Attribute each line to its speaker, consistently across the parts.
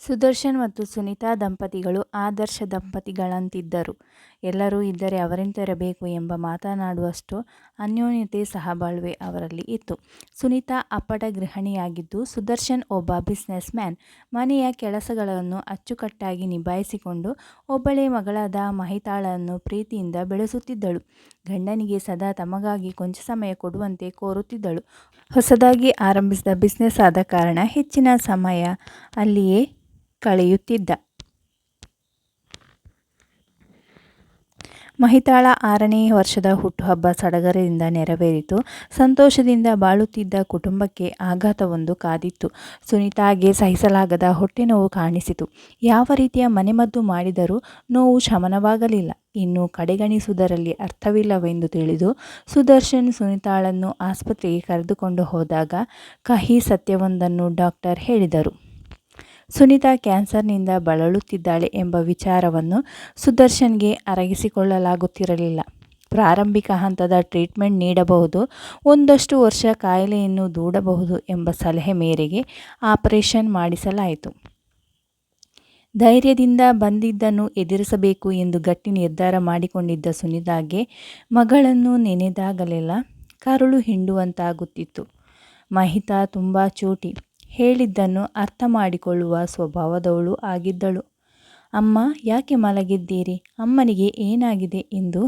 Speaker 1: ಸುದರ್ಶನ್ ಮತ್ತು ಸುನೀತಾ ದಂಪತಿಗಳು ಆದರ್ಶ ದಂಪತಿಗಳಂತಿದ್ದರು. ಎಲ್ಲರೂ ಇದ್ದರೆ ಅವರಿಂತಿರಬೇಕು ಎಂಬ ಮಾತನಾಡುವಷ್ಟು ಅನ್ಯೋನ್ಯತೆ ಸಹಬಾಳ್ವೆ ಅವರಲ್ಲಿ ಇತ್ತು. ಸುನೀತಾ ಅಪ್ಪಟ ಗೃಹಿಣಿಯಾಗಿದ್ದು, ಸುದರ್ಶನ್ ಒಬ್ಬ ಬಿಸ್ನೆಸ್ ಮ್ಯಾನ್. ಮನೆಯ ಕೆಲಸಗಳನ್ನು ಅಚ್ಚುಕಟ್ಟಾಗಿ ನಿಭಾಯಿಸಿಕೊಂಡು ಒಬ್ಬಳೇ ಮಗಳಾದ ಮಹಿತಾಳನ್ನು ಪ್ರೀತಿಯಿಂದ ಬೆಳೆಸುತ್ತಿದ್ದಳು. ಗಂಡನಿಗೆ ಸದಾ ತಮಗಾಗಿ ಕೊಂಚ ಸಮಯ ಕೊಡುವಂತೆ ಕೋರುತ್ತಿದ್ದಳು. ಹೊಸದಾಗಿ ಆರಂಭಿಸಿದ ಬಿಸ್ನೆಸ್ ಆದ ಕಾರಣ ಹೆಚ್ಚಿನ ಸಮಯ ಅಲ್ಲಿಯೇ ಕಳೆಯುತ್ತಿದ್ದ. ಮಹಿತಾಳ 6ನೇ ವರ್ಷದ ಹುಟ್ಟುಹಬ್ಬ ಸಡಗರದಿಂದ ನೆರವೇರಿತು. ಸಂತೋಷದಿಂದ ಬಾಳುತ್ತಿದ್ದ ಕುಟುಂಬಕ್ಕೆ ಆಘಾತವೊಂದು ಕಾದಿತ್ತು. ಸುನೀತಾಗೆ ಸಹಿಸಲಾಗದ ಹೊಟ್ಟೆನೋವು ಕಾಣಿಸಿತು. ಯಾವ ರೀತಿಯ ಮನೆಮದ್ದು ಮಾಡಿದರೂ ನೋವು ಶಮನವಾಗಲಿಲ್ಲ. ಇನ್ನು ಕಡೆಗಣಿಸುವುದರಲ್ಲಿ ಅರ್ಥವಿಲ್ಲವೆಂದು ತಿಳಿದು ಸುದರ್ಶನ್ ಸುನೀತಾಳನ್ನು ಆಸ್ಪತ್ರೆಗೆ ಕರೆದುಕೊಂಡು ಹೋದಾಗ ಕಹಿ ಸತ್ಯವೊಂದನ್ನು ಡಾಕ್ಟರ್ ಹೇಳಿದರು. ಸುನೀತಾ ಕ್ಯಾನ್ಸರ್ನಿಂದ ಬಳಲುತ್ತಿದ್ದಾಳೆ ಎಂಬ ವಿಚಾರವನ್ನು ಸುದರ್ಶನ್ಗೆ ಅರಗಿಸಿಕೊಳ್ಳಲಾಗುತ್ತಿರಲಿಲ್ಲ. ಪ್ರಾರಂಭಿಕ ಹಂತದ ಟ್ರೀಟ್ಮೆಂಟ್ ನೀಡಬಹುದು, ಒಂದಷ್ಟು ವರ್ಷ ಕಾಯಿಲೆಯನ್ನು ದೂಡಬಹುದು ಎಂಬ ಸಲಹೆ ಮೇರೆಗೆ ಆಪರೇಷನ್ ಮಾಡಿಸಲಾಯಿತು. ಧೈರ್ಯದಿಂದ ಬಂದಿದ್ದನ್ನು ಎದುರಿಸಬೇಕು ಎಂದು ಗಟ್ಟಿ ನಿರ್ಧಾರ ಮಾಡಿಕೊಂಡಿದ್ದ ಸುನೀತಾಗೆ ಮಗಳನ್ನು ನೆನೆದಾಗಲೆಲ್ಲ ಕರುಳು ಹಿಂಡುವಂತಾಗುತ್ತಿತ್ತು. ಮಹಿತಾ ತುಂಬ ಚೂಟಿ. ಹೇಳಿದ್ದನ್ನು ಅರ್ಥ ಮಾಡಿಕೊಳ್ಳುವ ಸ್ವಭಾವದವಳು ಆಗಿದ್ದಳು. ಅಮ್ಮ, ಯಾಕೆ ಮಲಗಿದ್ದೀರಿ? ಅಮ್ಮನಿಗೆ ಏನಾಗಿದೆ ಎಂದು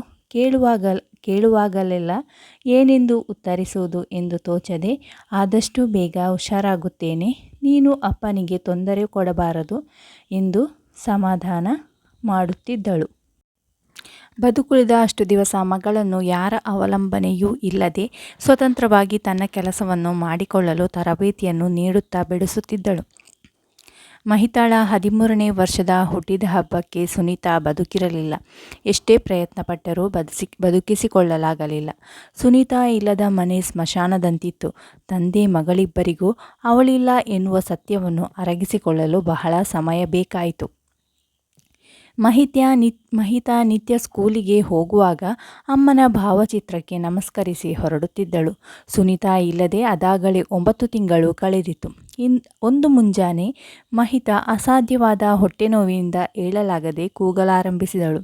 Speaker 1: ಕೇಳುವಾಗಲೆಲ್ಲ ಏನೆಂದು ಉತ್ತರಿಸುವುದು ಎಂದು ತೋಚದೆ, ಆದಷ್ಟು ಬೇಗ ಹುಷಾರಾಗುತ್ತೇನೆ, ನೀನು ಅಪ್ಪನಿಗೆ ತೊಂದರೆ ಕೊಡಬಾರದು ಎಂದು ಸಮಾಧಾನ ಮಾಡುತ್ತಿದ್ದಳು. ಬದುಕುಳಿದ ಅಷ್ಟು ದಿವಸ ಮಗಳನ್ನು ಯಾರ ಅವಲಂಬನೆಯೂ ಇಲ್ಲದೆ ಸ್ವತಂತ್ರವಾಗಿ ತನ್ನ ಕೆಲಸವನ್ನು ಮಾಡಿಕೊಳ್ಳಲು ತರಬೇತಿಯನ್ನು ನೀಡುತ್ತಾ ಬೆಳೆಸುತ್ತಿದ್ದಳು. ಮಹಿತಾಳ 13ನೇ ವರ್ಷದ ಹುಟ್ಟಿದ ಹಬ್ಬಕ್ಕೆ ಸುನೀತಾ ಬದುಕಿರಲಿಲ್ಲ. ಎಷ್ಟೇ ಪ್ರಯತ್ನಪಟ್ಟರೂ ಬದುಕಿಸಿಕೊಳ್ಳಲಾಗಲಿಲ್ಲ. ಸುನೀತಾ ಇಲ್ಲದ ಮನೆ ಸ್ಮಶಾನದಂತಿತ್ತು. ತಂದೆ ಮಗಳಿಬ್ಬರಿಗೂ ಅವಳಿಲ್ಲ ಎನ್ನುವ ಸತ್ಯವನ್ನು ಅರಗಿಸಿಕೊಳ್ಳಲು ಬಹಳ ಸಮಯ ಬೇಕಾಯಿತು. ಮಹಿತಾ ನಿತ್ಯ ಸ್ಕೂಲಿಗೆ ಹೋಗುವಾಗ ಅಮ್ಮನ ಭಾವಚಿತ್ರಕ್ಕೆ ನಮಸ್ಕರಿಸಿ ಹೊರಡುತ್ತಿದ್ದಳು. ಸುನೀತಾ ಇಲ್ಲದೆ ಅದಾಗಲೇ 9 ತಿಂಗಳು ಕಳೆದಿತ್ತು. ಒಂದು ಮುಂಜಾನೆ ಮಹಿತಾ ಅಸಾಧ್ಯವಾದ ಹೊಟ್ಟೆನೋವಿನಿಂದ ಏಳಲಾಗದೆ ಕೂಗಲಾರಂಭಿಸಿದಳು.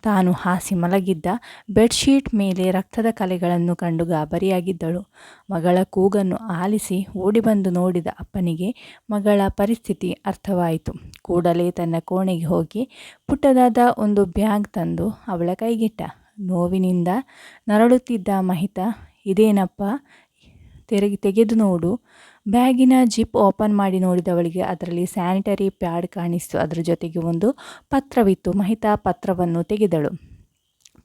Speaker 1: ತಾನು ಹಾಸಿ ಮಲಗಿದ್ದ ಬೆಡ್ಶೀಟ್ ಮೇಲೆ ರಕ್ತದ ಕಲೆಗಳನ್ನು ಕಂಡು ಗಾಬರಿಯಾಗಿದ್ದಳು. ಮಗಳ ಕೂಗನ್ನು ಆಲಿಸಿ ಓಡಿಬಂದು ನೋಡಿದ ಅಪ್ಪನಿಗೆ ಮಗಳ ಪರಿಸ್ಥಿತಿ ಅರ್ಥವಾಯಿತು. ಕೂಡಲೇ ತನ್ನ ಕೋಣೆಗೆ ಹೋಗಿ ಪುಟ್ಟದಾದ ಒಂದು ಬ್ಯಾಗ್ ತಂದು ಅವಳ ಕೈಗಿಟ್ಟ. ನೋವಿನಿಂದ ನರಳುತ್ತಿದ್ದ ಮಹಿತಾ, ಇದೇನಪ್ಪ, ತೆಗೆದು ನೋಡು. ಬ್ಯಾಗಿನ ಜಿಪ್ ಓಪನ್ ಮಾಡಿ ನೋಡಿದವಳಿಗೆ ಅದರಲ್ಲಿ ಸ್ಯಾನಿಟರಿ ಪ್ಯಾಡ್ ಕಾಣಿಸಿತು. ಅದರ ಜೊತೆಗೆ ಒಂದು ಪತ್ರವಿತ್ತು. ಮಹಿತಾ ಪತ್ರವನ್ನು ತೆಗೆದಳು.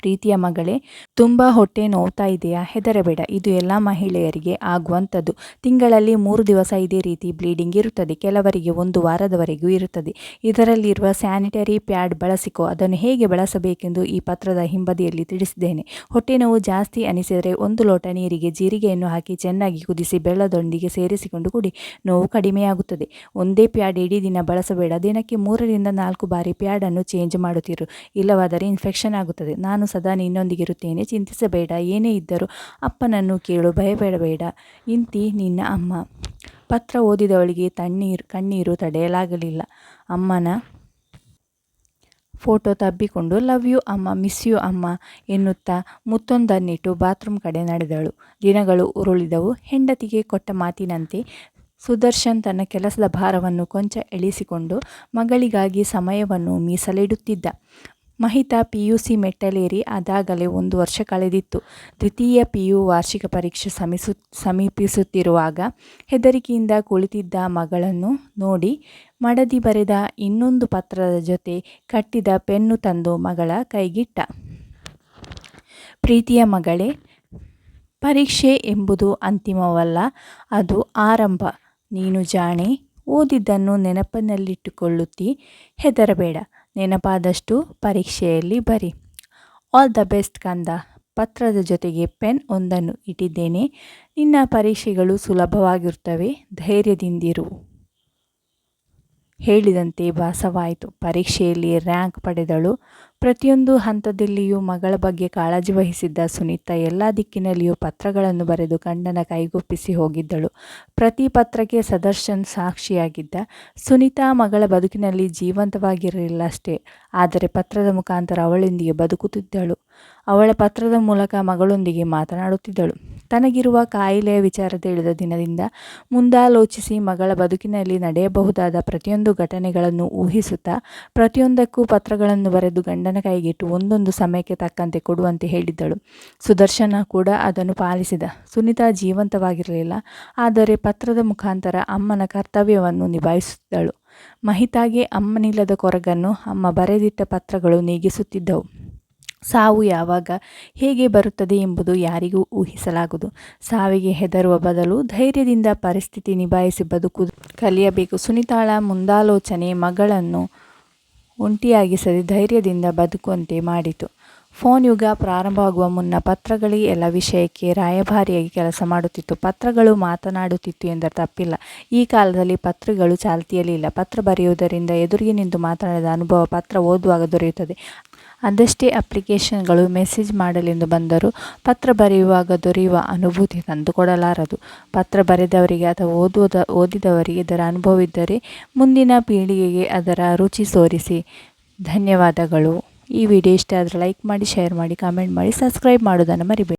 Speaker 1: ಪ್ರೀತಿಯ ಮಗಳೇ, ತುಂಬ ಹೊಟ್ಟೆ ನೋವ್ತಾ ಇದೆಯಾ? ಹೆದರಬೇಡ, ಇದು ಎಲ್ಲ ಮಹಿಳೆಯರಿಗೆ ಆಗುವಂಥದ್ದು. ತಿಂಗಳಲ್ಲಿ 3 ದಿವಸ ಇದೇ ರೀತಿ ಬ್ಲೀಡಿಂಗ್ ಇರುತ್ತದೆ. ಕೆಲವರಿಗೆ 1 ವಾರದವರೆಗೂ ಇರುತ್ತದೆ. ಇದರಲ್ಲಿರುವ ಸ್ಯಾನಿಟರಿ ಪ್ಯಾಡ್ ಬಳಸಿಕೊ. ಅದನ್ನು ಹೇಗೆ ಬಳಸಬೇಕೆಂದು ಈ ಪತ್ರದ ಹಿಂಬದಿಯಲ್ಲಿ ತಿಳಿಸಿದ್ದೇನೆ. ಹೊಟ್ಟೆ ನೋವು ಜಾಸ್ತಿ ಅನಿಸಿದರೆ 1 ಲೋಟ ನೀರಿಗೆ ಜೀರಿಗೆಯನ್ನು ಹಾಕಿ ಚೆನ್ನಾಗಿ ಕುದಿಸಿ ಬೆಲ್ಲದೊಂದಿಗೆ ಸೇರಿಸಿಕೊಂಡು ಕುಡಿ. ನೋವು ಕಡಿಮೆಯಾಗುತ್ತದೆ. ಒಂದೇ ಪ್ಯಾಡ್ ಇಡೀ ದಿನ ಬಳಸಬೇಡ. ದಿನಕ್ಕೆ 3 ರಿಂದ 4 ಬಾರಿ ಪ್ಯಾಡನ್ನು ಚೇಂಜ್ ಮಾಡುತ್ತಿರು. ಇಲ್ಲವಾದರೆ ಇನ್ಫೆಕ್ಷನ್ ಆಗುತ್ತದೆ. ನಾನು ಸದಾ ನಿನ್ನೊಂದಿಗಿರುತ್ತೇನೆ, ಚಿಂತಿಸಬೇಡ. ಏನೇ ಇದ್ದರೂ ಅಪ್ಪನನ್ನು ಕೇಳು, ಭಯಪಡಬೇಡ. ಇಂತಿ ನಿನ್ನ ಅಮ್ಮ. ಪತ್ರ ಓದಿದವಳಿಗೆ ಕಣ್ಣೀರು ತಡೆಯಲಾಗಲಿಲ್ಲ. ಅಮ್ಮನ ಫೋಟೋ ತಬ್ಬಿಕೊಂಡು ಲವ್ ಯು ಅಮ್ಮ, ಮಿಸ್ ಯು ಅಮ್ಮ ಎನ್ನುತ್ತಾ ಮುತ್ತೊಂದನ್ನಿಟ್ಟು ಬಾತ್ರೂಮ್ ಕಡೆ ನಡೆದಳು. ದಿನಗಳು ಉರುಳಿದವು. ಹೆಂಡತಿಗೆ ಕೊಟ್ಟ ಮಾತಿನಂತೆ ಸುದರ್ಶನ್ ತನ್ನ ಕೆಲಸದ ಭಾರವನ್ನು ಕೊಂಚ ಇಳಿಸಿಕೊಂಡು ಮಗಳಿಗಾಗಿ ಸಮಯವನ್ನು ಮೀಸಲಿಡುತ್ತಿದ್ದ. ಮಹಿತಾ PUC ಮೆಟ್ಟಲೇರಿ ಅದಾಗಲೇ 1 ವರ್ಷ ಕಳೆದಿತ್ತು. ದ್ವಿತೀಯ PU ವಾರ್ಷಿಕ ಪರೀಕ್ಷೆ ಸಮೀಪಿಸುತ್ತಿರುವಾಗ ಹೆದರಿಕೆಯಿಂದ ಕುಳಿತಿದ್ದ ಮಗಳನ್ನು ನೋಡಿ ಮಡದಿ ಬರೆದ ಇನ್ನೊಂದು ಪತ್ರದ ಜೊತೆ ಕಟ್ಟಿದ ಪೆನ್ನು ತಂದು ಮಗಳ ಕೈಗಿಟ್ಟ. ಪ್ರೀತಿಯ ಮಗಳೇ, ಪರೀಕ್ಷೆ ಎಂಬುದು ಅಂತಿಮವಲ್ಲ, ಅದು ಆರಂಭ. ನೀನು ಜಾಣೆ, ಓದಿದ್ದನ್ನು ನೆನಪಿನಲ್ಲಿಟ್ಟುಕೊಳ್ಳುತ್ತಿ. ಹೆದರಬೇಡ. ನೆನಪಾದಷ್ಟು ಪರೀಕ್ಷೆಯಲ್ಲಿ ಬರಿ. ಆಲ್ ದ ಬೆಸ್ಟ್ ಕಂದ. ಪತ್ರದ ಜೊತೆಗೆ ಪೆನ್ ಒಂದನ್ನು ಇಟ್ಟಿದ್ದೇನೆ. ನಿನ್ನ ಪರೀಕ್ಷೆಗಳು ಸುಲಭವಾಗಿರುತ್ತವೆ. ಧೈರ್ಯದಿಂದಿರು. ಹೇಳಿದಂತೆ ಭಾಸವಾಯಿತು. ಪರೀಕ್ಷೆಯಲ್ಲಿ ರ್ಯಾಂಕ್ ಪಡೆದಳು. ಪ್ರತಿಯೊಂದು ಹಂತದಲ್ಲಿಯೂ ಮಗಳ ಬಗ್ಗೆ ಕಾಳಜಿ ವಹಿಸಿದ್ದ ಸುನೀತಾ ಎಲ್ಲ ದಿಕ್ಕಿನಲ್ಲಿಯೂ ಪತ್ರಗಳನ್ನು ಬರೆದು ಗಂಡನ ಕೈಗೊಪ್ಪಿಸಿ ಹೋಗಿದ್ದಳು. ಪ್ರತಿ ಪತ್ರಕ್ಕೆ ಸುದರ್ಶನ್ ಸಾಕ್ಷಿಯಾಗಿದ್ದ. ಸುನೀತಾ ಮಗಳ ಬದುಕಿನಲ್ಲಿ ಜೀವಂತವಾಗಿರಲಿಲ್ಲ ಅಷ್ಟೇ, ಆದರೆ ಪತ್ರದ ಮುಖಾಂತರ ಅವಳೊಂದಿಗೆ ಬದುಕುತ್ತಿದ್ದಳು. ಅವಳ ಪತ್ರದ ಮೂಲಕ ಮಗಳೊಂದಿಗೆ ಮಾತನಾಡುತ್ತಿದ್ದಳು. ತನಗಿರುವ ಕಾಯಿಲೆಯ ವಿಚಾರ ತಿಳಿದ ದಿನದಿಂದ ಮುಂದಾಲೋಚಿಸಿ ಮಗಳ ಬದುಕಿನಲ್ಲಿ ನಡೆಯಬಹುದಾದ ಪ್ರತಿಯೊಂದು ಘಟನೆಗಳನ್ನು ಊಹಿಸುತ್ತಾ ಪ್ರತಿಯೊಂದಕ್ಕೂ ಪತ್ರಗಳನ್ನು ಬರೆದು ಗಂಡನ ಕೈಗಿಟ್ಟು ಒಂದೊಂದು ಸಮಯಕ್ಕೆ ತಕ್ಕಂತೆ ಕೊಡುವಂತೆ ಹೇಳಿದ್ದಳು. ಸುದರ್ಶನ ಕೂಡ ಅದನ್ನು ಪಾಲಿಸಿದ. ಸುನೀತಾ ಜೀವಂತವಾಗಿರಲಿಲ್ಲ, ಆದರೆ ಪತ್ರದ ಮುಖಾಂತರ ಅಮ್ಮನ ಕರ್ತವ್ಯವನ್ನು ನಿಭಾಯಿಸುತ್ತಿದ್ದಳು. ಮಹಿತಾಗೆ ಅಮ್ಮನಿಲ್ಲದ ಕೊರಗನ್ನು ಅಮ್ಮ ಬರೆದಿಟ್ಟ ಪತ್ರಗಳು ನೀಗಿಸುತ್ತಿದ್ದವು. ಸಾವು ಯಾವಾಗ ಹೇಗೆ ಬರುತ್ತದೆ ಎಂಬುದು ಯಾರಿಗೂ ಊಹಿಸಲಾಗದು. ಸಾವಿಗೆ ಹೆದರುವ ಬದಲು ಧೈರ್ಯದಿಂದ ಪರಿಸ್ಥಿತಿ ನಿಭಾಯಿಸಿ ಬದುಕುವುದು ಕಲಿಯಬೇಕು. ಸುನೀತಾಳ ಮುಂದಾಲೋಚನೆ ಮಗಳನ್ನು ಒಂಟಿಯಾಗಿಸದೆ ಧೈರ್ಯದಿಂದ ಬದುಕುವಂತೆ ಮಾಡಿತು. ಫೋನ್ ಯುಗ ಪ್ರಾರಂಭವಾಗುವ ಮುನ್ನ ಪತ್ರಗಳೇ ಎಲ್ಲ ವಿಷಯಕ್ಕೆ ರಾಯಭಾರಿಯಾಗಿ ಕೆಲಸ ಮಾಡುತ್ತಿತ್ತು. ಪತ್ರಗಳು ಮಾತನಾಡುತ್ತಿತ್ತು ಎಂದರೆ ತಪ್ಪಿಲ್ಲ. ಈ ಕಾಲದಲ್ಲಿ ಪತ್ರಗಳು ಚಾಲ್ತಿಯಲ್ಲಿಲ್ಲ. ಪತ್ರ ಬರೆಯುವುದರಿಂದ ಎದುರಿಗೆ ನಿಂತು ಮಾತನಾಡಿದ ಅನುಭವ ಪತ್ರ ಓದುವಾಗ ದೊರೆಯುತ್ತದೆ. ಅದೆಷ್ಟೇ ಅಪ್ಲಿಕೇಶನ್ಗಳು ಮೆಸೇಜ್ ಮಾಡಲೆಂದು ಬಂದರೂ ಪತ್ರ ಬರೆಯುವಾಗ ದೊರೆಯುವ ಅನುಭೂತಿ ತಂದುಕೊಡಲಾರದು. ಪತ್ರ ಬರೆದವರಿಗೆ ಅಥವಾ ಓದಿದವರಿಗೆ ಇದರ ಅನುಭವವಿದ್ದರೆ ಮುಂದಿನ ಪೀಳಿಗೆಗೆ ಅದರ ರುಚಿ ತೋರಿಸಿ. ಧನ್ಯವಾದಗಳು. ಈ ವಿಡಿಯೋ ಇಷ್ಟ ಆದರೆ ಲೈಕ್ ಮಾಡಿ, ಶೇರ್ ಮಾಡಿ, ಕಾಮೆಂಟ್ ಮಾಡಿ, ಸಬ್ಸ್ಕ್ರೈಬ್ ಮಾಡೋದನ್ನು ಮರಿಬೇಡಿ.